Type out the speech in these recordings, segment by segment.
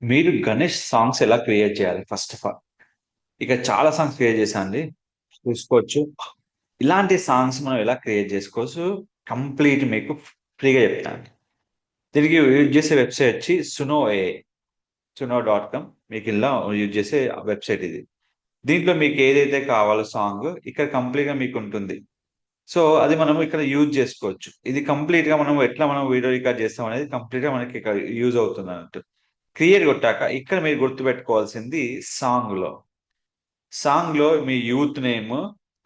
మీరు గణేష్ సాంగ్స్ ఎలా క్రియేట్ చేయాలి ఫస్ట్ ఆఫ్ ఆల్? ఇక చాలా సాంగ్స్ క్రియేట్ చేశా అండి. చూసుకోవచ్చు. ఇలాంటి సాంగ్స్ మనం ఎలా క్రియేట్ చేసుకోవచ్చు కంప్లీట్ మీకు ఫ్రీగా చెప్తాను. తిరిగి యూజ్ చేసే వెబ్సైట్ వచ్చి సునో ఏఐ. సునో డాట్ కామ్ మీకు ఇలా యూజ్ చేసే వెబ్సైట్ ఇది. దీంట్లో మీకు ఏదైతే కావాలో సాంగ్ ఇక్కడ కంప్లీట్‌గా మీకు ఉంటుంది. సో, అది మనం ఇక్కడ యూజ్ చేసుకోవచ్చు. ఇది కంప్లీట్‌గా మనం ఎట్లా మనం వీడియో రికార్డ్ చేస్తాం అనేది కంప్లీట్‌గా మనకి ఇక్కడ యూజ్ అవుతుందన్నట్టు. క్లియర్ కొట్టాక ఇక్కడ మీరు గుర్తుపెట్టుకోవాల్సింది సాంగ్‌లో. సాంగ్‌లో మీ యూత్ నేమ్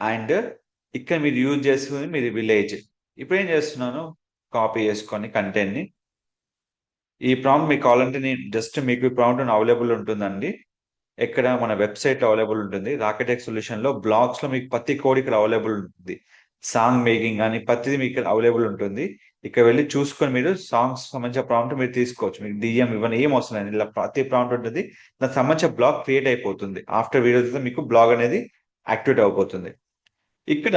అండ్ ఇక్కడ మీరు యూజ్ చేసుకునేది మీది విలేజ్. ఇప్పుడేం చేస్తున్నాను, కాపీ చేసుకొని కంటెంట్‌ని ఈ ప్రాంప్ట్ మీకు కావాలంటే నేను జస్ట్ మీకు ఈ ప్రాంప్ట్ అవైలబుల్ ఉంటుందండి. ఎక్కడ మన వెబ్‌సైట్‌లో అవైలబుల్ ఉంటుంది. రాకెటెక్ సొల్యూషన్‌లో బ్లాగ్స్‌లో మీకు ప్రతి కోడ్ ఇక్కడ అవైలబుల్ ఉంటుంది. సాంగ్ మేకింగ్ గాని ప్రతిది మీకు ఇక్కడ అవైలబుల్ ఉంటుంది. ఇక్కడ వెళ్లి చూసుకొని మీరు సాంగ్స్ సంబంధించిన ప్రాంప్ట్ మీరు తీసుకోవచ్చు. మీకు డీఎం ఇవన్నీ ఏం అవసరం లేదు. ఇలా ప్రతి ప్రాంప్ట్ ఉంటుంది. దానికి సంబంధించిన బ్లాగ్ క్రియేట్ అయిపోతుంది. ఆఫ్టర్ వీడియో తర్వాత మీకు బ్లాగ్ అనేది యాక్టివేట్ అయిపోతుంది. ఇక్కడ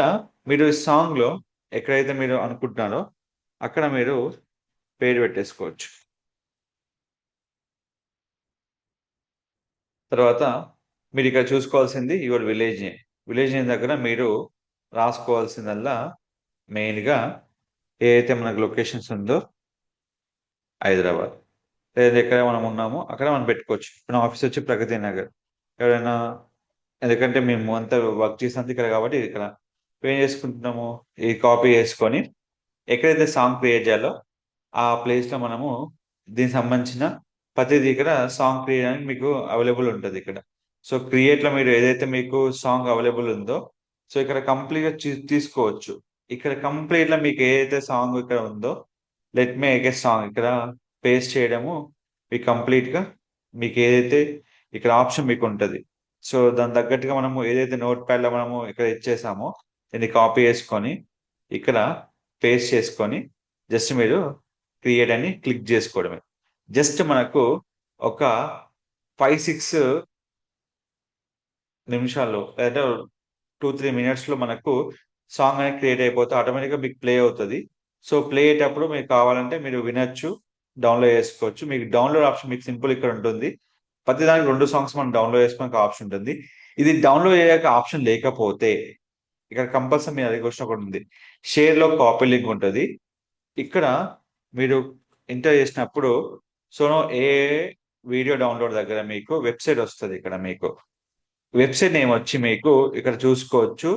మీరు సాంగ్‌లో ఎక్కడైతే మీరు అనుకుంటున్నారో అక్కడ మీరు పేరు పెట్టేసుకోవచ్చు. తర్వాత మీరిక్కడ చూసుకోవాల్సింది your village name. Village name దగ్గర మీరు రాసుకోవాల్సిందల్లా మెయిన్‌గా ఏదైతే మనకు లొకేషన్స్ ఉందో హైదరాబాద్. లేదా ఎక్కడ మనం ఉన్నామో అక్కడ మనం పెట్టుకోవచ్చు. ఇప్పుడు నా ఆఫీస్ వచ్చి ప్రగతి నగర్. ఎవరైనా ఎందుకంటే మేము అంతా వర్క్ చేసేదంతా ఇక్కడ కాబట్టి ఇక్కడ. ఏం చేసుకుంటున్నాము, ఈ కాపీ చేసుకొని ఎక్కడైతే సాంగ్ క్రియేట్ చేయాలో ఆ ప్లేస్‌లో మనము దీనికి సంబంధించిన ప్రతిది ఇక్కడ సాంగ్ క్రియేట్ చేయడానికి మీకు అవైలబుల్ ఉంటది ఇక్కడ. సో, క్రియేట్‌లో మీరు ఏదైతే మీకు సాంగ్ అవైలబుల్ ఉందో, సో, ఇక్కడ కంప్లీట్‌గా తీసుకోవచ్చు. ఇక్కడ కంప్లీట్‌గా మీకు ఏదైతే సాంగ్ ఇక్కడ ఉందో, let me make a song ఇక్కడ పేస్ట్ చేయడము మీకు కంప్లీట్‌గా మీకు ఏదైతే ఇక్కడ ఆప్షన్ మీకుంటది. సో, దానికి తగ్గట్టుగా మనము ఏదైతే నోట్‌ప్యాడ్‌లో మనము ఇక్కడ ఇచ్చేసామో, దీన్ని కాపీ చేసుకొని, ఇక్కడ పేస్ట్ చేసుకొని, జస్ట్ మీరు క్రియేట్ అని క్లిక్ చేసుకోవడమే. జస్ట్ మనకు ఒక 5, 6 నిమిషాల్లో లేదా 2, 3 మినిట్స్‌లో మనకు సాంగ్ అనేది క్రియేట్ అయిపోతే ఆటోమేటిక్‌గా మీకు ప్లే అవుతది. సో, ప్లే అయ్యేటప్పుడు మీకు కావాలంటే మీరు వినొచ్చు, డౌన్‌లోడ్ చేసుకోవచ్చు. మీకు డౌన్‌లోడ్ ఆప్షన్ మీకు సింపుల్ ఇక్కడ ఉంటుంది. ప్రతిదానికి 2 సాంగ్స్ మనం డౌన్‌లోడ్ చేసుకోవడానికి ఆప్షన్ ఉంటుంది. ఇది డౌన్‌లోడ్ చేయడానికి ఆప్షన్ లేకపోతే ఇక్కడ కంపల్సరీ మీ అది క్వెషన్ ఒకటుంది. షేర్‌లో కాపీ లింక్ ఉంటది. ఇక్కడ మీరు ఎంటర్ చేసినప్పుడు సునో ఏఐ వీడియో డౌన్‌లోడ్ దగ్గర మీకు వెబ్‌సైట్ వస్తది ఇక్కడ మీకు. వెబ్‌సైట్ నేమ్ వచ్చి మీకు ఇక్కడ చూసుకోవచ్చు.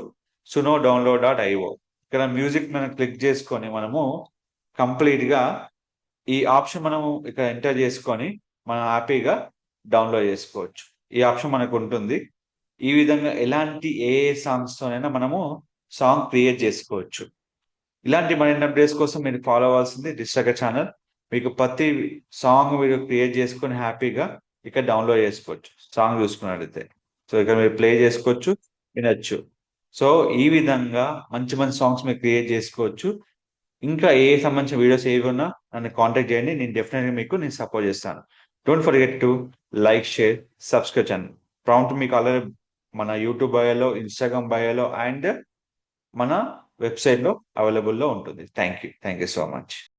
సునో డౌన్‌లోడ్ డాట్ ఐఓ. ఇక్కడ మ్యూజిక్ మనం క్లిక్ చేసుకొని మనము కంప్లీట్‌గా ఈ ఆప్షన్ మనము ఇక్కడ ఎంటర్ చేసుకొని మనం హ్యాపీగా డౌన్‌లోడ్ చేసుకోవచ్చు. ఈ ఆప్షన్ మనకుంటుంది. ఈ విధంగా ఎలాంటి ఏ సాంగ్స్‌తోనైనా మనము సాంగ్ క్రియేట్ చేసుకోవచ్చు. ఇలాంటి మరిన్ని అప్డేట్స్ కోసం మీరు ఫాలో అవ్వాల్సింది డిస్ట్రాక్టర్ ఛానల్. మీకు ప్రతి సాంగ్ మీరు క్రియేట్ చేసుకొని హ్యాపీగా ఇక్కడ డౌన్‌లోడ్ చేసుకోవచ్చు. సాంగ్ చూసుకున్నట్లయితే. సో, ఇక్కడ మీరు ప్లే చేసుకోవచ్చు, వినొచ్చు. సో, ఈ విధంగా మంచి మంచి సాంగ్స్ మీరు క్రియేట్ చేసుకోవచ్చు. ఇంకా సంబంధించిన వీడియోస్ ఏవున్నా నన్ను కాంటాక్ట్ చేయండి. నేను డెఫినెట్‌గా నేను సపోర్ట్ చేస్తాను. Don't forget to like, share, subscribe channel. Prompt మీకు ఆల్రెడీ మన యూట్యూబ్ బయోలో, ఇన్‌స్టాగ్రామ్ బయోలో అండ్ మన వెబ్‌సైట్‌లో అవైలబుల్‌లో ఉంటుంది. Thank you. Thank you so much.